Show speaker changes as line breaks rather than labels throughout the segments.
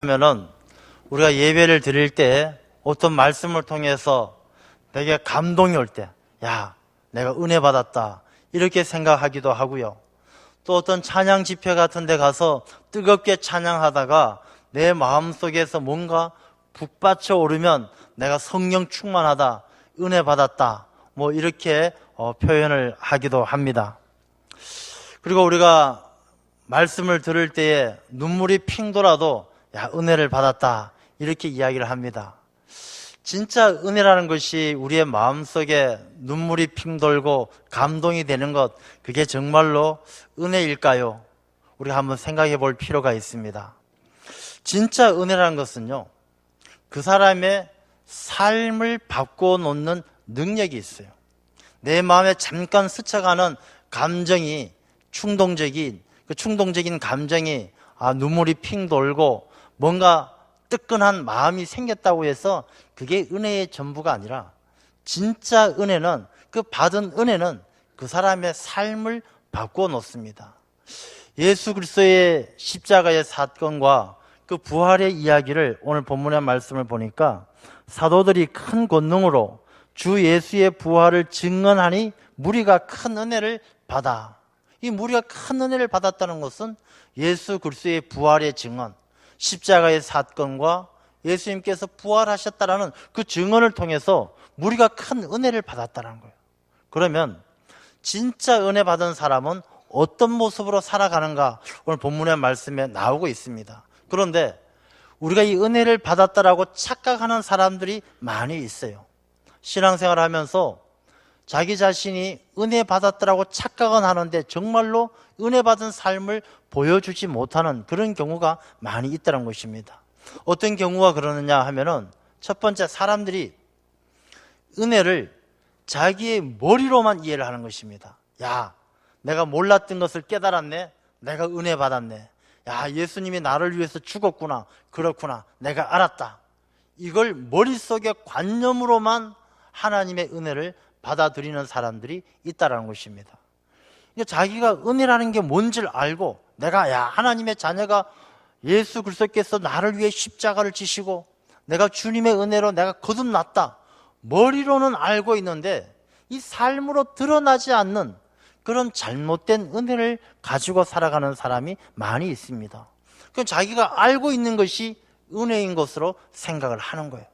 하면은 우리가 예배를 드릴 때 어떤 말씀을 통해서 되게 감동이 올 때, 야, 내가 은혜 받았다, 이렇게 생각하기도 하고요. 또 어떤 찬양 집회 같은 데 가서 뜨겁게 찬양하다가 내 마음속에서 뭔가 북받쳐 오르면 내가 성령 충만하다, 은혜 받았다, 뭐 이렇게 표현을 하기도 합니다. 그리고 우리가 말씀을 들을 때에 눈물이 핑 돌아도 야, 은혜를 받았다, 이렇게 이야기를 합니다. 진짜 은혜라는 것이 우리의 마음속에 눈물이 핑 돌고 감동이 되는 것, 그게 정말로 은혜일까요? 우리가 한번 생각해 볼 필요가 있습니다. 진짜 은혜라는 것은요, 그 사람의 삶을 바꿔 놓는 능력이 있어요. 내 마음에 잠깐 스쳐가는 감정이 충동적인 감정이 눈물이 핑 돌고 뭔가 뜨끈한 마음이 생겼다고 해서 그게 은혜의 전부가 아니라, 진짜 은혜는, 그 받은 은혜는 그 사람의 삶을 바꾸어 놓습니다. 예수 그리스도의 십자가의 사건과 그 부활의 이야기를 오늘 본문의 말씀을 보니까, 사도들이 큰 권능으로 주 예수의 부활을 증언하니 무리가 큰 은혜를 받아. 이 무리가 큰 은혜를 받았다는 것은 예수 그리스도의 부활의 증언, 십자가의 사건과 예수님께서 부활하셨다라는 그 증언을 통해서 무리가 큰 은혜를 받았다는 거예요. 그러면 진짜 은혜 받은 사람은 어떤 모습으로 살아가는가, 오늘 본문의 말씀에 나오고 있습니다. 그런데 우리가 이 은혜를 받았다라고 착각하는 사람들이 많이 있어요. 신앙생활을 하면서 자기 자신이 은혜 받았다라고 착각은 하는데 정말로 은혜 받은 삶을 보여주지 못하는 그런 경우가 많이 있다는 것입니다. 어떤 경우가 그러느냐 하면은, 첫 번째, 사람들이 은혜를 자기의 머리로만 이해를 하는 것입니다. 야, 내가 몰랐던 것을 깨달았네, 내가 은혜 받았네, 야, 예수님이 나를 위해서 죽었구나, 그렇구나, 내가 알았다. 이걸 머릿속에 관념으로만 하나님의 은혜를 받아들이는 사람들이 있다는 것입니다. 자기가 은혜라는 게 뭔지를 알고, 내가 하나님의 자녀가 예수 그리스도께서 나를 위해 십자가를 지시고 내가 주님의 은혜로 내가 거듭났다, 머리로는 알고 있는데 이 삶으로 드러나지 않는 그런 잘못된 은혜를 가지고 살아가는 사람이 많이 있습니다. 그럼 자기가 알고 있는 것이 은혜인 것으로 생각을 하는 거예요.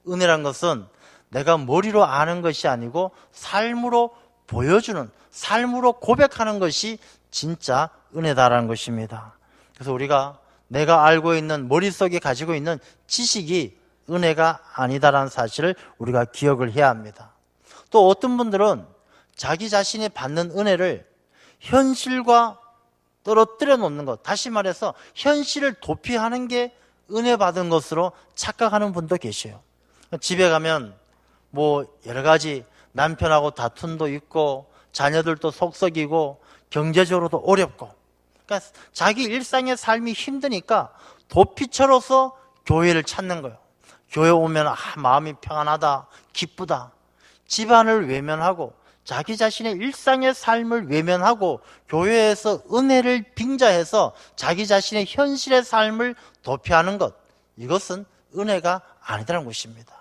은혜란 것은 내가 머리로 아는 것이 아니고 삶으로 보여주는, 삶으로 고백하는 것이 진짜 은혜다라는 것입니다. 그래서 우리가 내가 알고 있는, 머릿속에 가지고 있는 지식이 은혜가 아니다라는 사실을 우리가 기억을 해야 합니다. 또 어떤 분들은 자기 자신이 받는 은혜를 현실과 떨어뜨려 놓는 것, 다시 말해서 현실을 도피하는 게 은혜 받은 것으로 착각하는 분도 계셔요. 집에 가면 뭐 여러 가지 남편하고 다툼도 있고 자녀들도 속썩이고 경제적으로도 어렵고, 그러니까 자기 일상의 삶이 힘드니까 도피처로서 교회를 찾는 거예요. 교회 오면 마음이 평안하다, 기쁘다. 집안을 외면하고 자기 자신의 일상의 삶을 외면하고 교회에서 은혜를 빙자해서 자기 자신의 현실의 삶을 도피하는 것, 이것은 은혜가 아니라는 것입니다.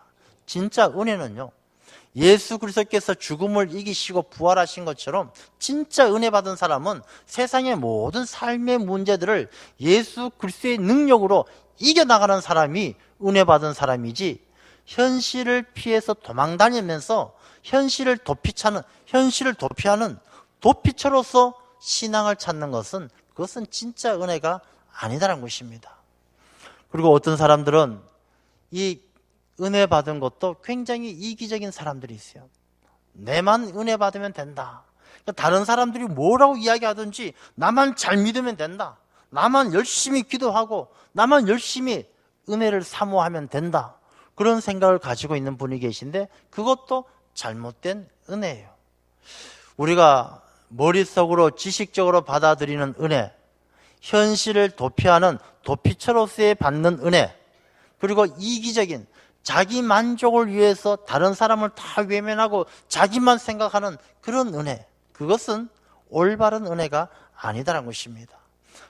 진짜 은혜는요, 예수 그리스도께서 죽음을 이기시고 부활하신 것처럼 진짜 은혜 받은 사람은 세상의 모든 삶의 문제들을 예수 그리스도의 능력으로 이겨나가는 사람이 은혜 받은 사람이지, 현실을 피해서 도망다니면서 현실을 도피하는 도피처로서 신앙을 찾는 것은, 그것은 진짜 은혜가 아니다라는 것입니다. 그리고 어떤 사람들은 이 은혜 받은 것도 굉장히 이기적인 사람들이 있어요. 내만 은혜 받으면 된다. 다른 사람들이 뭐라고 이야기하든지 나만 잘 믿으면 된다. 나만 열심히 기도하고 나만 열심히 은혜를 사모하면 된다. 그런 생각을 가지고 있는 분이 계신데 그것도 잘못된 은혜예요. 우리가 머릿속으로 지식적으로 받아들이는 은혜, 현실을 도피하는 도피처로서의 받는 은혜, 그리고 이기적인 자기 만족을 위해서 다른 사람을 다 외면하고 자기만 생각하는 그런 은혜, 그것은 올바른 은혜가 아니다라는 것입니다.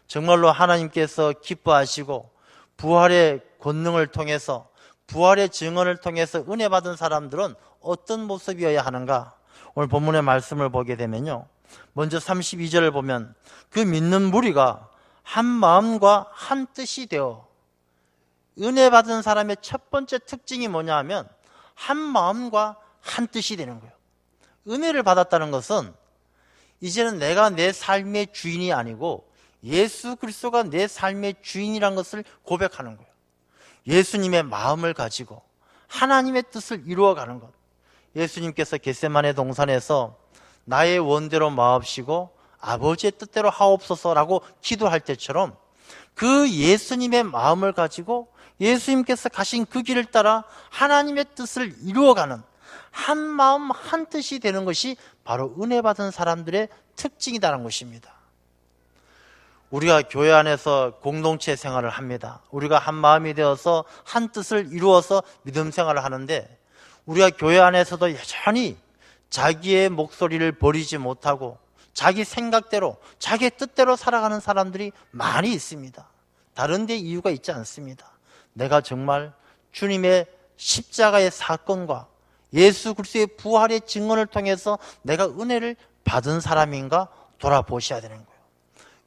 정말로 하나님께서 기뻐하시고 부활의 권능을 통해서, 부활의 증언을 통해서 은혜 받은 사람들은 어떤 모습이어야 하는가? 오늘 본문의 말씀을 보게 되면요, 먼저 32절을 보면 그 믿는 무리가 한 마음과 한 뜻이 되어, 은혜 받은 사람의 첫 번째 특징이 뭐냐 하면 한 마음과 한 뜻이 되는 거예요. 은혜를 받았다는 것은 이제는 내가 내 삶의 주인이 아니고 예수 그리스도가 내 삶의 주인이라는 것을 고백하는 거예요. 예수님의 마음을 가지고 하나님의 뜻을 이루어가는 것. 예수님께서 겟세마네 동산에서 나의 원대로 마옵시고 아버지의 뜻대로 하옵소서라고 기도할 때처럼 그 예수님의 마음을 가지고 예수님께서 가신 그 길을 따라 하나님의 뜻을 이루어가는 한 마음 한 뜻이 되는 것이 바로 은혜 받은 사람들의 특징이라는 것입니다. 우리가 교회 안에서 공동체 생활을 합니다. 우리가 한 마음이 되어서 한 뜻을 이루어서 믿음 생활을 하는데, 우리가 교회 안에서도 여전히 자기의 목소리를 버리지 못하고 자기 생각대로 자기 뜻대로 살아가는 사람들이 많이 있습니다. 다른 데 이유가 있지 않습니다. 내가 정말 주님의 십자가의 사건과 예수 그리스도의 부활의 증언을 통해서 내가 은혜를 받은 사람인가 돌아보셔야 되는 거예요.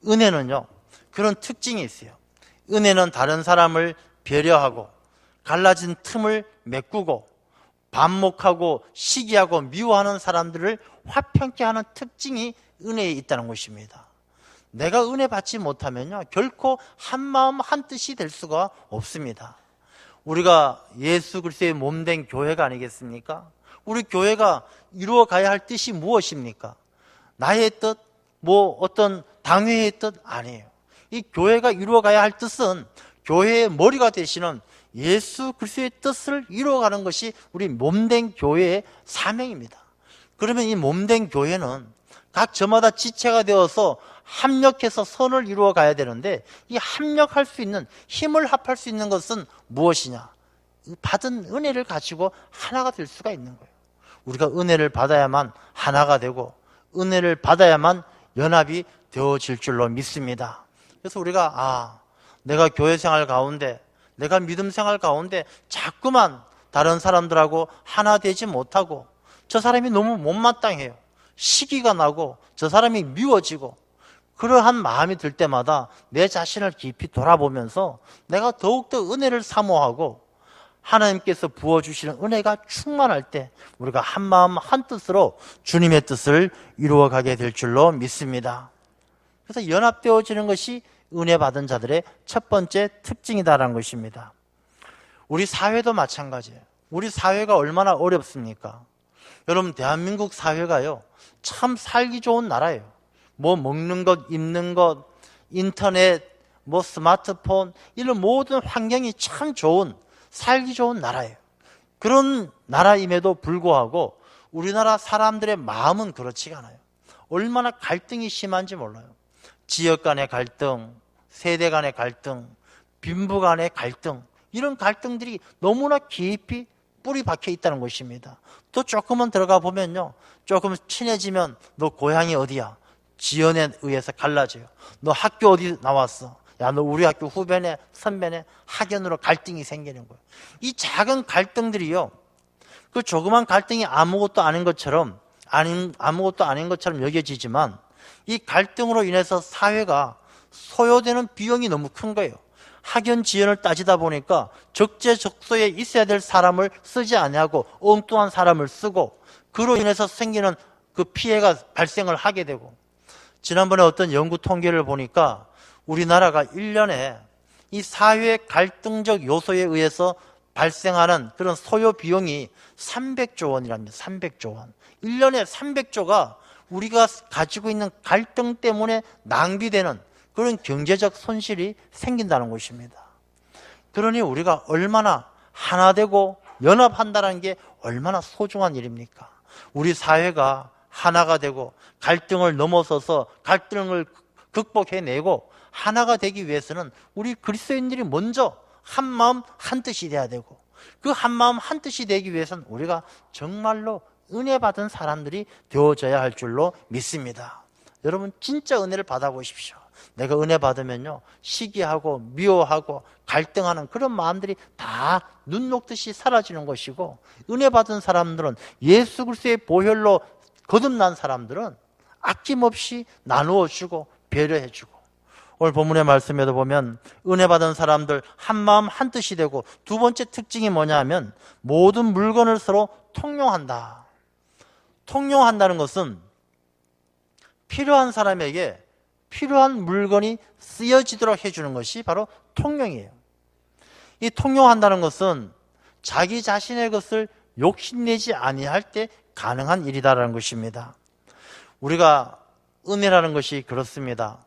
은혜는요, 그런 특징이 있어요. 은혜는 다른 사람을 배려하고 갈라진 틈을 메꾸고 반목하고 시기하고 미워하는 사람들을 화평케 하는 특징이 은혜에 있다는 것입니다. 내가 은혜 받지 못하면요, 결코 한 마음 한 뜻이 될 수가 없습니다. 우리가 예수 그리스도의 몸된 교회가 아니겠습니까? 우리 교회가 이루어가야 할 뜻이 무엇입니까? 나의 뜻, 어떤 당회의 뜻 아니에요. 이 교회가 이루어가야 할 뜻은 교회의 머리가 되시는 예수 그리스도의 뜻을 이루어가는 것이 우리 몸된 교회의 사명입니다. 그러면 이 몸된 교회는 각 저마다 지체가 되어서 합력해서 선을 이루어 가야 되는데, 이 합력할 수 있는, 힘을 합할 수 있는 것은 무엇이냐? 받은 은혜를 가지고 하나가 될 수가 있는 거예요. 우리가 은혜를 받아야만 하나가 되고 은혜를 받아야만 연합이 되어질 줄로 믿습니다. 그래서 우리가 내가 교회 생활 가운데, 내가 믿음 생활 가운데 자꾸만 다른 사람들하고 하나 되지 못하고 저 사람이 너무 못마땅해요, 시기가 나고 저 사람이 미워지고, 그러한 마음이 들 때마다 내 자신을 깊이 돌아보면서 내가 더욱더 은혜를 사모하고 하나님께서 부어주시는 은혜가 충만할 때 우리가 한 마음 한 뜻으로 주님의 뜻을 이루어가게 될 줄로 믿습니다. 그래서 연합되어지는 것이 은혜 받은 자들의 첫 번째 특징이다라는 것입니다. 우리 사회도 마찬가지예요. 우리 사회가 얼마나 어렵습니까? 여러분, 대한민국 사회가요, 참 살기 좋은 나라예요. 먹는 것, 입는 것, 인터넷, 스마트폰, 이런 모든 환경이 참 좋은, 살기 좋은 나라예요. 그런 나라임에도 불구하고 우리나라 사람들의 마음은 그렇지가 않아요. 얼마나 갈등이 심한지 몰라요. 지역 간의 갈등, 세대 간의 갈등, 빈부 간의 갈등, 이런 갈등들이 너무나 깊이 뿌리 박혀 있다는 것입니다. 또 조금만 들어가 보면요, 조금 친해지면 너 고향이 어디야? 지연에 의해서 갈라져요. 너 학교 어디 나왔어? 야, 너 우리 학교 후배네, 선배네, 학연으로 갈등이 생기는 거예요. 이 작은 갈등들이요, 그 조그만 갈등이 아무것도 아닌 것처럼 여겨지지만, 이 갈등으로 인해서 사회가 소요되는 비용이 너무 큰 거예요. 학연 지연을 따지다 보니까 적재적소에 있어야 될 사람을 쓰지 아니하고 엉뚱한 사람을 쓰고, 그로 인해서 생기는 그 피해가 발생을 하게 되고, 지난번에 어떤 연구 통계를 보니까 우리나라가 1년에 이 사회 갈등적 요소에 의해서 발생하는 그런 소요 비용이 300조 원이랍니다. 300조 원. 1년에 300조가 우리가 가지고 있는 갈등 때문에 낭비되는 그런 경제적 손실이 생긴다는 것입니다. 그러니 우리가 얼마나 하나 되고 연합한다는 게 얼마나 소중한 일입니까? 우리 사회가 하나가 되고 갈등을 넘어서서 갈등을 극복해내고 하나가 되기 위해서는 우리 그리스도인들이 먼저 한 마음 한 뜻이 돼야 되고, 그 한 마음 한 뜻이 되기 위해서는 우리가 정말로 은혜 받은 사람들이 되어져야 할 줄로 믿습니다. 여러분, 진짜 은혜를 받아보십시오. 내가 은혜 받으면요, 시기하고 미워하고 갈등하는 그런 마음들이 다 눈 녹듯이 사라지는 것이고, 은혜 받은 사람들은, 예수 그리스도의 보혈로 거듭난 사람들은 아낌없이 나누어 주고 배려해 주고, 오늘 본문의 말씀에도 보면 은혜 받은 사람들 한마음 한뜻이 되고, 두 번째 특징이 뭐냐 하면 모든 물건을 서로 통용한다. 통용한다는 것은 필요한 사람에게 필요한 물건이 쓰여지도록 해주는 것이 바로 통용이에요. 이 통용한다는 것은 자기 자신의 것을 욕심내지 아니할 때 가능한 일이다라는 것입니다. 우리가 은혜라는 것이 그렇습니다.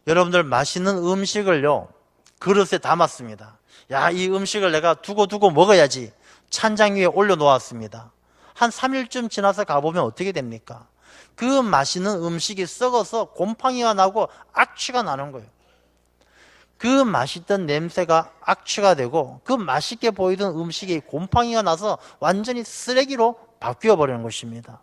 여러분들 맛있는 음식을요, 그릇에 담았습니다. 야, 이 음식을 내가 두고 먹어야지. 찬장 위에 올려놓았습니다. 한 3일쯤 지나서 가보면 어떻게 됩니까? 그 맛있는 음식이 썩어서 곰팡이가 나고 악취가 나는 거예요. 그 맛있던 냄새가 악취가 되고, 그 맛있게 보이던 음식이 곰팡이가 나서 완전히 쓰레기로 바뀌어 버리는 것입니다.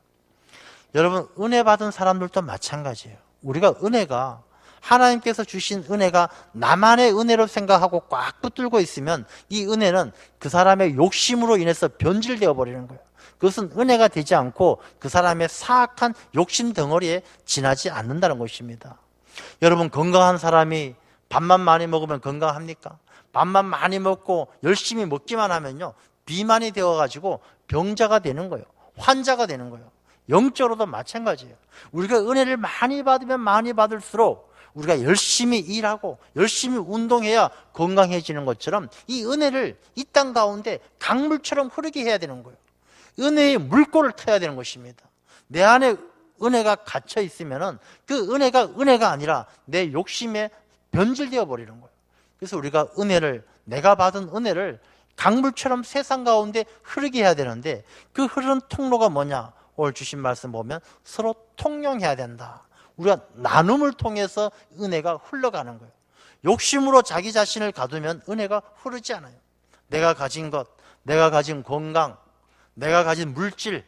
여러분, 은혜 받은 사람들도 마찬가지예요. 우리가 은혜가, 하나님께서 주신 은혜가 나만의 은혜로 생각하고 꽉 붙들고 있으면 이 은혜는 그 사람의 욕심으로 인해서 변질되어 버리는 거예요. 그것은 은혜가 되지 않고 그 사람의 사악한 욕심 덩어리에 지나지 않는다는 것입니다. 여러분, 건강한 사람이 밥만 많이 먹으면 건강합니까? 밥만 많이 먹고 열심히 먹기만 하면요, 비만이 되어가지고 병자가 되는 거예요. 환자가 되는 거예요. 영적으로도 마찬가지예요. 우리가 은혜를 많이 받으면 많이 받을수록 우리가 열심히 일하고 열심히 운동해야 건강해지는 것처럼 이 은혜를 이 땅 가운데 강물처럼 흐르게 해야 되는 거예요. 은혜의 물꼬를 터야 되는 것입니다. 내 안에 은혜가 갇혀 있으면은 그 은혜가 아니라 내 욕심에 변질되어 버리는 거예요. 그래서 우리가 내가 받은 은혜를 강물처럼 세상 가운데 흐르게 해야 되는데, 그 흐르는 통로가 뭐냐? 오늘 주신 말씀 보면 서로 통용해야 된다. 우리가 나눔을 통해서 은혜가 흘러가는 거예요. 욕심으로 자기 자신을 가두면 은혜가 흐르지 않아요. 내가 가진 것, 내가 가진 건강, 내가 가진 물질,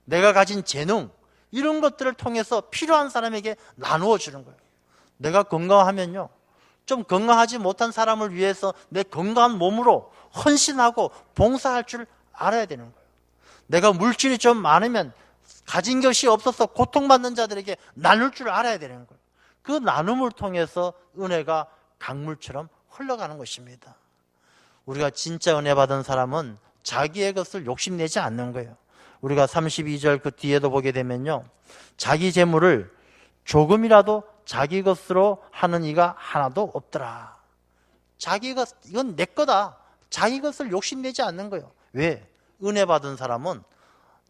내가 가진 재능, 이런 것들을 통해서 필요한 사람에게 나누어 주는 거예요. 내가 건강하면요, 좀 건강하지 못한 사람을 위해서 내 건강한 몸으로 헌신하고 봉사할 줄 알아야 되는 거예요. 내가 물질이 좀 많으면 가진 것이 없어서 고통받는 자들에게 나눌 줄 알아야 되는 거예요. 그 나눔을 통해서 은혜가 강물처럼 흘러가는 것입니다. 우리가 진짜 은혜 받은 사람은 자기의 것을 욕심내지 않는 거예요. 우리가 32절 그 뒤에도 보게 되면요, 자기 재물을 조금이라도 자기 것으로 하는 이가 하나도 없더라. 자기 것, 이건 내 거다. 자기 것을 욕심내지 않는 거예요. 왜? 은혜 받은 사람은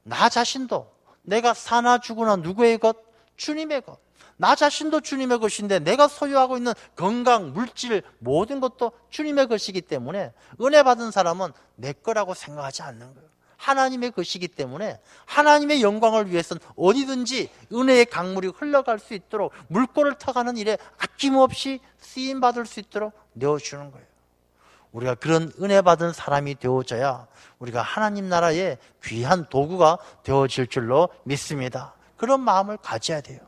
나 자신도, 내가 사나 죽으나 누구의 것? 주님의 것. 나 자신도 주님의 것인데 내가 소유하고 있는 건강, 물질, 모든 것도 주님의 것이기 때문에 은혜 받은 사람은 내 거라고 생각하지 않는 거예요. 하나님의 것이기 때문에 하나님의 영광을 위해서는 어디든지 은혜의 강물이 흘러갈 수 있도록, 물꼬를 터가는 일에 아낌없이 쓰임받을 수 있도록 내어주는 거예요. 우리가 그런 은혜 받은 사람이 되어져야 우리가 하나님 나라의 귀한 도구가 되어질 줄로 믿습니다. 그런 마음을 가져야 돼요.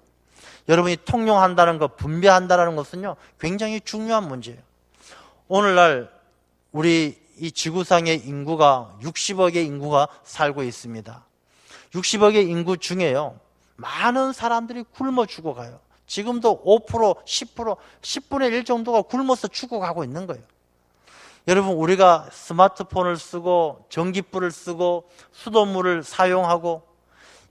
여러분이 통용한다는 것, 분배한다는 것은요, 굉장히 중요한 문제예요. 오늘날 우리 이 지구상의 인구가 60억의 인구가 살고 있습니다. 60억의 인구 중에요, 많은 사람들이 굶어 죽어가요. 지금도 5%, 10%, 10분의 1 정도가 굶어서 죽어가고 있는 거예요. 여러분, 우리가 스마트폰을 쓰고 전기불을 쓰고 수돗물을 사용하고,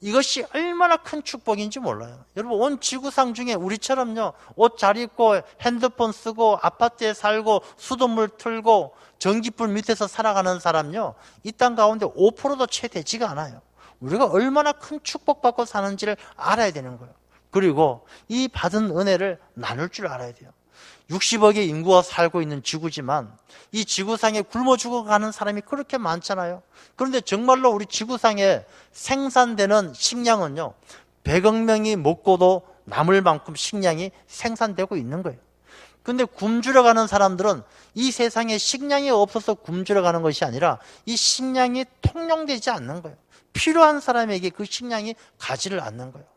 이것이 얼마나 큰 축복인지 몰라요. 여러분, 온 지구상 중에 우리처럼요, 옷 잘 입고 핸드폰 쓰고 아파트에 살고 수돗물 틀고 전기불 밑에서 살아가는 사람요, 이 땅 가운데 5%도 채 되지가 않아요. 우리가 얼마나 큰 축복받고 사는지를 알아야 되는 거예요. 그리고 이 받은 은혜를 나눌 줄 알아야 돼요. 60억의 인구가 살고 있는 지구지만 이 지구상에 굶어 죽어가는 사람이 그렇게 많잖아요. 그런데 정말로 우리 지구상에 생산되는 식량은요, 100억 명이 먹고도 남을 만큼 식량이 생산되고 있는 거예요. 그런데 굶주려 가는 사람들은 이 세상에 식량이 없어서 굶주려 가는 것이 아니라 이 식량이 통용되지 않는 거예요. 필요한 사람에게 그 식량이 가지를 않는 거예요.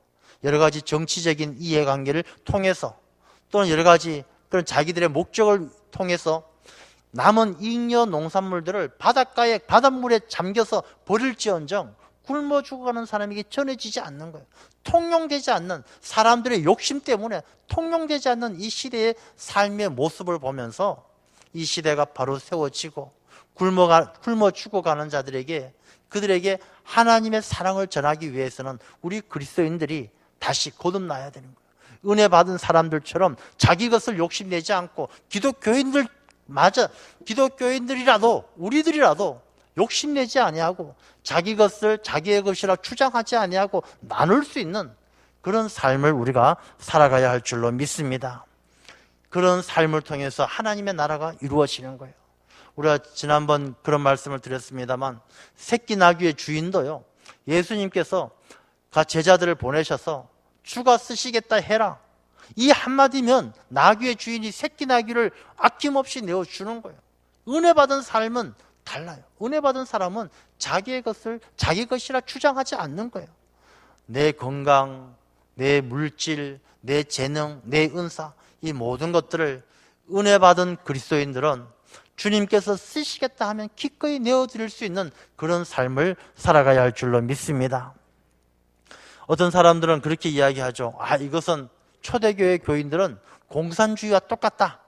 여러 가지 정치적인 이해관계를 통해서, 또는 여러 가지 그런 자기들의 목적을 통해서 남은 잉여 농산물들을 바닷가에 바닷물에 잠겨서 버릴지언정 굶어 죽어가는 사람에게 전해지지 않는 거예요. 통용되지 않는 사람들의 욕심 때문에 통용되지 않는 이 시대의 삶의 모습을 보면서 이 시대가 바로 세워지고 굶어 죽어가는 자들에게 그들에게 하나님의 사랑을 전하기 위해서는 우리 그리스도인들이 다시 거듭나야 되는 거예요. 은혜 받은 사람들처럼 자기 것을 욕심내지 않고 기독교인들이라도 우리들이라도 욕심내지 아니하고 자기 것을 자기의 것이라 주장하지 아니하고 나눌 수 있는 그런 삶을 우리가 살아가야 할 줄로 믿습니다. 그런 삶을 통해서 하나님의 나라가 이루어지는 거예요. 우리가 지난번 그런 말씀을 드렸습니다만 새끼 나귀의 주인도요, 예수님께서 제자들을 보내셔서 주가 쓰시겠다 해라, 이 한마디면 나귀의 주인이 새끼 나귀를 아낌없이 내어주는 거예요. 은혜 받은 삶은 달라요. 은혜 받은 사람은 자기의 것을 자기 것이라 주장하지 않는 거예요. 내 건강, 내 물질, 내 재능, 내 은사, 이 모든 것들을 은혜 받은 그리스도인들은 주님께서 쓰시겠다 하면 기꺼이 내어드릴 수 있는 그런 삶을 살아가야 할 줄로 믿습니다. 어떤 사람들은 그렇게 이야기하죠. 이것은 초대교회 교인들은 공산주의와 똑같다.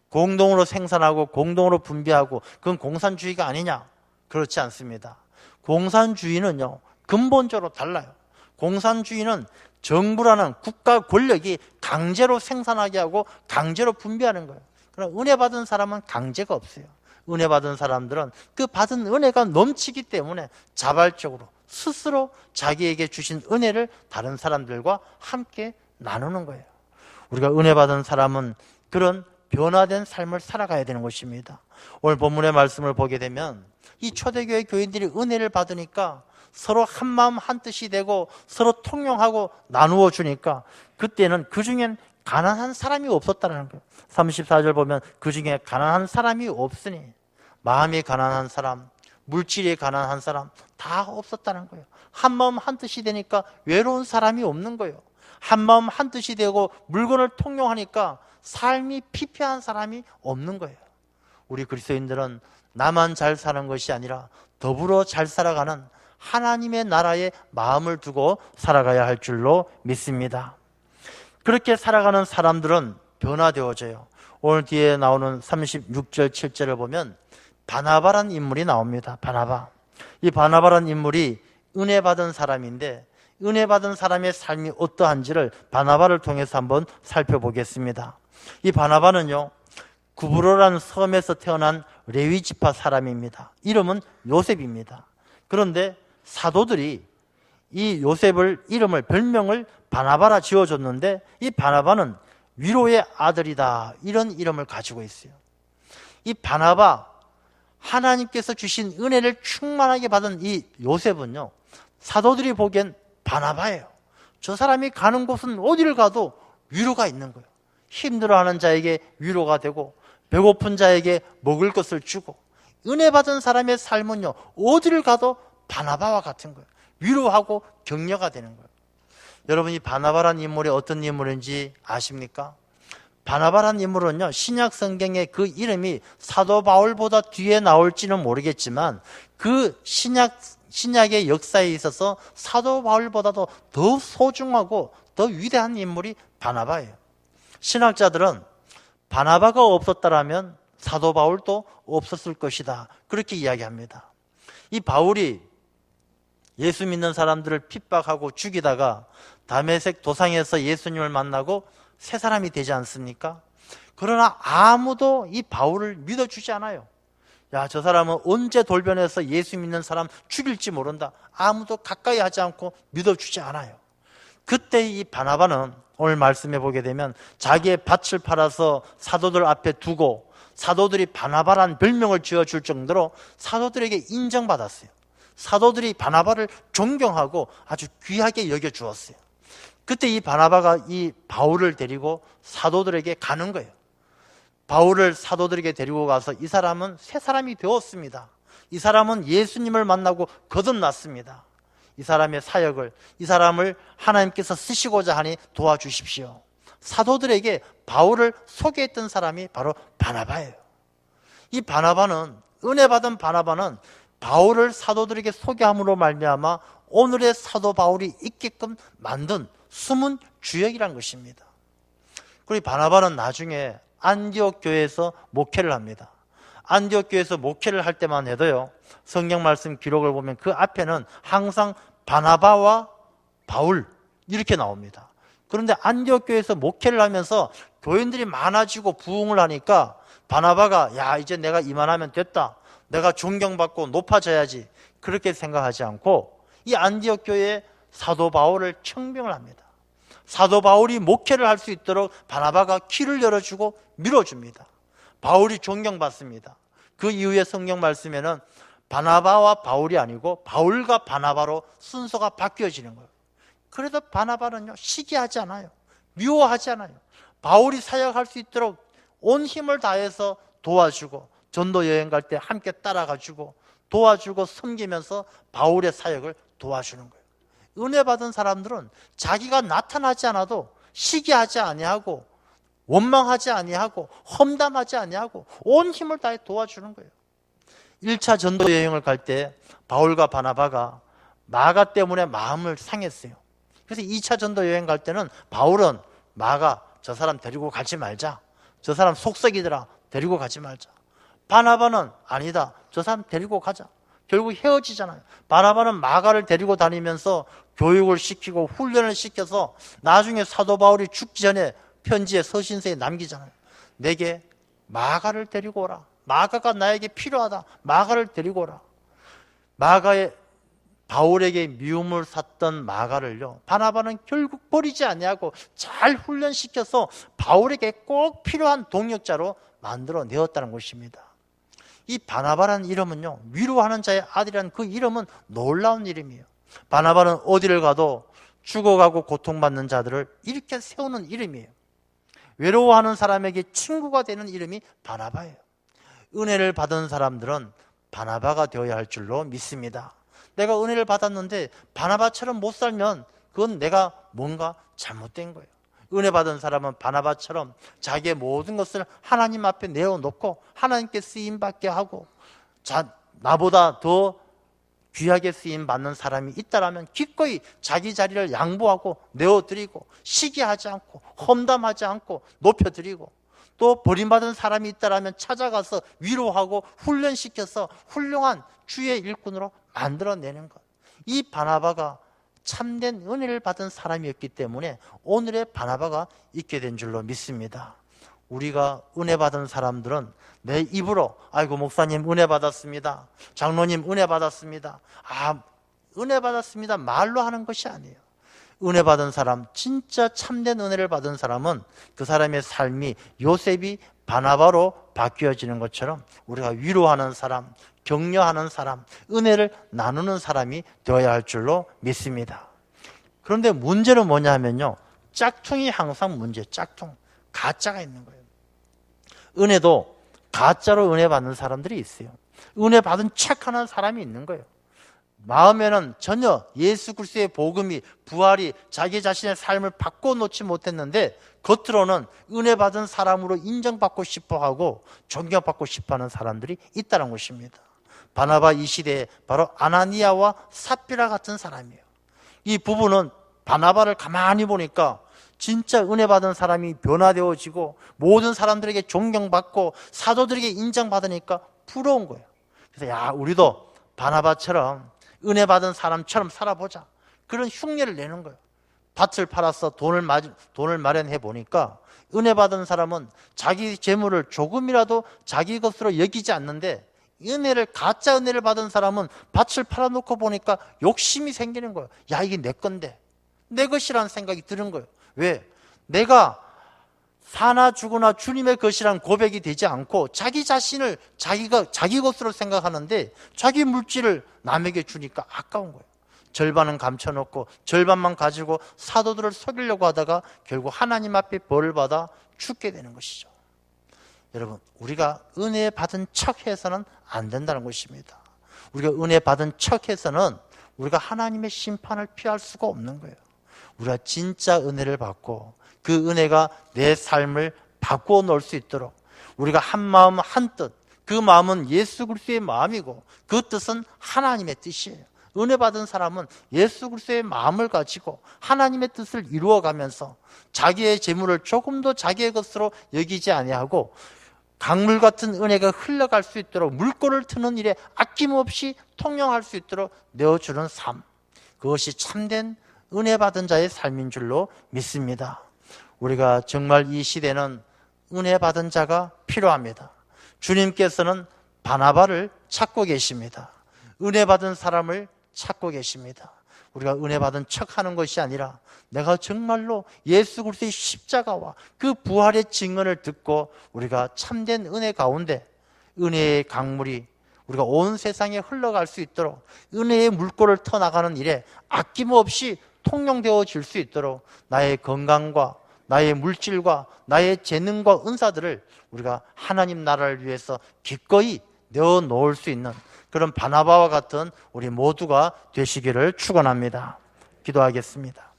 공동으로 생산하고 공동으로 분배하고 그건 공산주의가 아니냐? 그렇지 않습니다. 공산주의는요, 근본적으로 달라요. 공산주의는 정부라는 국가 권력이 강제로 생산하게 하고 강제로 분배하는 거예요. 그러나 은혜 받은 사람은 강제가 없어요. 은혜 받은 사람들은 그 받은 은혜가 넘치기 때문에 자발적으로 스스로 자기에게 주신 은혜를 다른 사람들과 함께 나누는 거예요. 우리가 은혜 받은 사람은 그런 변화된 삶을 살아가야 되는 것입니다. 오늘 본문의 말씀을 보게 되면 이 초대교회 교인들이 은혜를 받으니까 서로 한마음 한뜻이 되고 서로 통용하고 나누어 주니까 그때는 그 중엔 가난한 사람이 없었다는 거예요. 34절 보면 그 중에 가난한 사람이 없으니 마음이 가난한 사람, 물질이 가난한 사람 다 없었다는 거예요. 한마음 한뜻이 되니까 외로운 사람이 없는 거예요. 한마음 한뜻이 되고 물건을 통용하니까 삶이 피폐한 사람이 없는 거예요. 우리 그리스도인들은 나만 잘 사는 것이 아니라 더불어 잘 살아가는 하나님의 나라에 마음을 두고 살아가야 할 줄로 믿습니다. 그렇게 살아가는 사람들은 변화되어져요. 오늘 뒤에 나오는 36절 7절을 보면 바나바란 인물이 나옵니다. 바나바. 이 바나바란 인물이 은혜 받은 사람인데 은혜 받은 사람의 삶이 어떠한지를 바나바를 통해서 한번 살펴보겠습니다. 이 바나바는요, 구브로라는 섬에서 태어난 레위 지파 사람입니다. 이름은 요셉입니다. 그런데 사도들이 이 요셉을 별명을 바나바라 지어줬는데 이 바나바는 위로의 아들이다, 이런 이름을 가지고 있어요. 이 바나바, 하나님께서 주신 은혜를 충만하게 받은 이 요셉은요, 사도들이 보기엔 바나바예요. 저 사람이 가는 곳은 어디를 가도 위로가 있는 거예요. 힘들어하는 자에게 위로가 되고 배고픈 자에게 먹을 것을 주고, 은혜 받은 사람의 삶은요, 어디를 가도 바나바와 같은 거예요. 위로하고 격려가 되는 거예요. 여러분이 바나바란 인물이 어떤 인물인지 아십니까? 바나바란 인물은요, 신약 성경에 그 이름이 사도 바울보다 뒤에 나올지는 모르겠지만 그 신약의 역사에 있어서 사도 바울보다도 더 소중하고 더 위대한 인물이 바나바예요. 신학자들은 바나바가 없었다라면 사도 바울도 없었을 것이다, 그렇게 이야기합니다. 이 바울이 예수 믿는 사람들을 핍박하고 죽이다가 다메섹 도상에서 예수님을 만나고 새 사람이 되지 않습니까? 그러나 아무도 이 바울을 믿어주지 않아요. 야, 저 사람은 언제 돌변해서 예수 믿는 사람 죽일지 모른다. 아무도 가까이 하지 않고 믿어주지 않아요. 그때 이 바나바는 오늘 말씀해 보게 되면 자기의 밭을 팔아서 사도들 앞에 두고 사도들이 바나바란 별명을 지어줄 정도로 사도들에게 인정받았어요. 사도들이 바나바를 존경하고 아주 귀하게 여겨주었어요. 그때 이 바나바가 이 바울을 데리고 사도들에게 가는 거예요. 바울을 사도들에게 데리고 가서 이 사람은 새 사람이 되었습니다. 이 사람은 예수님을 만나고 거듭났습니다. 이 사람의 사역을, 이 사람을 하나님께서 쓰시고자 하니 도와주십시오. 사도들에게 바울을 소개했던 사람이 바로 바나바예요. 이 바나바는, 은혜 받은 바나바는 바울을 사도들에게 소개함으로 말미암아 오늘의 사도 바울이 있게끔 만든 숨은 주역이란 것입니다. 그리고 바나바는 나중에 안디옥 교회에서 목회를 합니다. 안디옥 교회에서 목회를 할 때만 해도요, 성경 말씀 기록을 보면 그 앞에는 항상 바나바와 바울 이렇게 나옵니다. 그런데 안디옥 교회에서 목회를 하면서 교인들이 많아지고 부흥을 하니까 바나바가 야, 이제 내가 이만하면 됐다, 내가 존경받고 높아져야지, 그렇게 생각하지 않고 이 안디옥 교회에 사도 바울을 청빙을 합니다. 사도 바울이 목회를 할 수 있도록 바나바가 길을 열어주고 밀어줍니다. 바울이 존경받습니다. 그 이후에 성경 말씀에는 바나바와 바울이 아니고 바울과 바나바로 순서가 바뀌어지는 거예요. 그래도 바나바는요, 시기하지 않아요. 미워하지 않아요. 바울이 사역할 수 있도록 온 힘을 다해서 도와주고, 전도 여행 갈 때 함께 따라가주고 도와주고 섬기면서 바울의 사역을 도와주는 거예요. 은혜 받은 사람들은 자기가 나타나지 않아도 시기하지 아니하고 원망하지 아니하고 험담하지 아니하고 온 힘을 다해 도와주는 거예요. 1차 전도 여행을 갈 때 바울과 바나바가 마가 때문에 마음을 상했어요. 그래서 2차 전도 여행 갈 때는 바울은 마가 저 사람 데리고 가지 말자, 저 사람 속썩이더라, 데리고 가지 말자. 바나바는 아니다, 저 사람 데리고 가자. 결국 헤어지잖아요. 바나바는 마가를 데리고 다니면서 교육을 시키고 훈련을 시켜서 나중에 사도 바울이 죽기 전에 편지에 서신서에 남기잖아요. 내게 마가를 데리고 오라. 마가가 나에게 필요하다. 마가를 데리고 오라. 마가의 바울에게 미움을 샀던 마가를요, 바나바는 결국 버리지 아니하고 잘 훈련시켜서 바울에게 꼭 필요한 동역자로 만들어내었다는 것입니다. 이 바나바라는 이름은요, 위로하는 자의 아들이라는 그 이름은 놀라운 이름이에요. 바나바는 어디를 가도 죽어가고 고통받는 자들을 이렇게 세우는 이름이에요. 외로워하는 사람에게 친구가 되는 이름이 바나바예요. 은혜를 받은 사람들은 바나바가 되어야 할 줄로 믿습니다. 내가 은혜를 받았는데 바나바처럼 못 살면 그건 내가 뭔가 잘못된 거예요. 은혜 받은 사람은 바나바처럼 자기의 모든 것을 하나님 앞에 내어놓고 하나님께 쓰임받게 하고, 나보다 더 귀하게 쓰임받는 사람이 있다라면 기꺼이 자기 자리를 양보하고 내어드리고, 시기하지 않고 험담하지 않고 높여드리고, 또 버림받은 사람이 있다라면 찾아가서 위로하고 훈련시켜서 훌륭한 주의 일꾼으로 만들어내는 것. 이 바나바가 참된 은혜를 받은 사람이었기 때문에 오늘의 바나바가 있게 된 줄로 믿습니다. 우리가 은혜 받은 사람들은 내 입으로 아이고 목사님 은혜 받았습니다, 장로님 은혜 받았습니다, 은혜 받았습니다 말로 하는 것이 아니에요. 은혜 받은 사람, 진짜 참된 은혜를 받은 사람은 그 사람의 삶이 요셉이 바나바로 바뀌어지는 것처럼 우리가 위로하는 사람, 격려하는 사람, 은혜를 나누는 사람이 되어야 할 줄로 믿습니다. 그런데 문제는 뭐냐 하면요, 짝퉁이 항상 문제, 짝퉁, 가짜가 있는 거예요. 은혜도 가짜로 은혜 받는 사람들이 있어요. 은혜 받은 척하는 사람이 있는 거예요. 마음에는 전혀 예수 그리스도의 복음이, 부활이 자기 자신의 삶을 바꿔놓지 못했는데 겉으로는 은혜 받은 사람으로 인정받고 싶어하고 존경받고 싶어하는 사람들이 있다는 것입니다. 바나바 이 시대에 바로 아나니아와 삽비라 같은 사람이에요. 이 부부는 바나바를 가만히 보니까 진짜 은혜 받은 사람이 변화되어지고 모든 사람들에게 존경받고 사도들에게 인정받으니까 부러운 거예요. 그래서 우리도 바나바처럼 은혜 받은 사람처럼 살아보자, 그런 흉내를 내는 거예요. 밭을 팔아서 돈을 마련해 보니까 은혜 받은 사람은 자기 재물을 조금이라도 자기 것으로 여기지 않는데, 가짜 은혜를 받은 사람은 밭을 팔아놓고 보니까 욕심이 생기는 거예요. 이게 내 건데, 내 것이라는 생각이 드는 거예요. 왜? 내가 사나 죽으나 주님의 것이란 고백이 되지 않고 자기 자신을 자기 것으로 생각하는데 자기 물질을 남에게 주니까 아까운 거예요. 절반은 감춰놓고 절반만 가지고 사도들을 속이려고 하다가 결국 하나님 앞에 벌을 받아 죽게 되는 것이죠. 여러분, 우리가 은혜 받은 척해서는 안 된다는 것입니다. 우리가 은혜 받은 척해서는 우리가 하나님의 심판을 피할 수가 없는 거예요. 우리가 진짜 은혜를 받고 그 은혜가 내 삶을 바꾸어 놓을 수 있도록 우리가 한 마음 한 뜻, 그 마음은 예수 그리스도의 마음이고 그 뜻은 하나님의 뜻이에요. 은혜 받은 사람은 예수 그리스도의 마음을 가지고 하나님의 뜻을 이루어가면서 자기의 재물을 조금도 자기의 것으로 여기지 아니하고 강물 같은 은혜가 흘러갈 수 있도록 물꼬를 트는 일에 아낌없이 통용할 수 있도록 내어주는 삶, 그것이 참된 은혜 받은 자의 삶인 줄로 믿습니다. 우리가 정말 이 시대는 은혜 받은 자가 필요합니다. 주님께서는 바나바를 찾고 계십니다. 은혜 받은 사람을 찾고 계십니다. 우리가 은혜 받은 척하는 것이 아니라 내가 정말로 예수 그리스도의 십자가와 그 부활의 증언을 듣고 우리가 참된 은혜 가운데 은혜의 강물이 우리가 온 세상에 흘러갈 수 있도록 은혜의 물꼬를 터나가는 일에 아낌없이 통용되어질 수 있도록 나의 건강과 나의 물질과 나의 재능과 은사들을 우리가 하나님 나라를 위해서 기꺼이 내어놓을 수 있는 그런 바나바와 같은 우리 모두가 되시기를 축원합니다. 기도하겠습니다.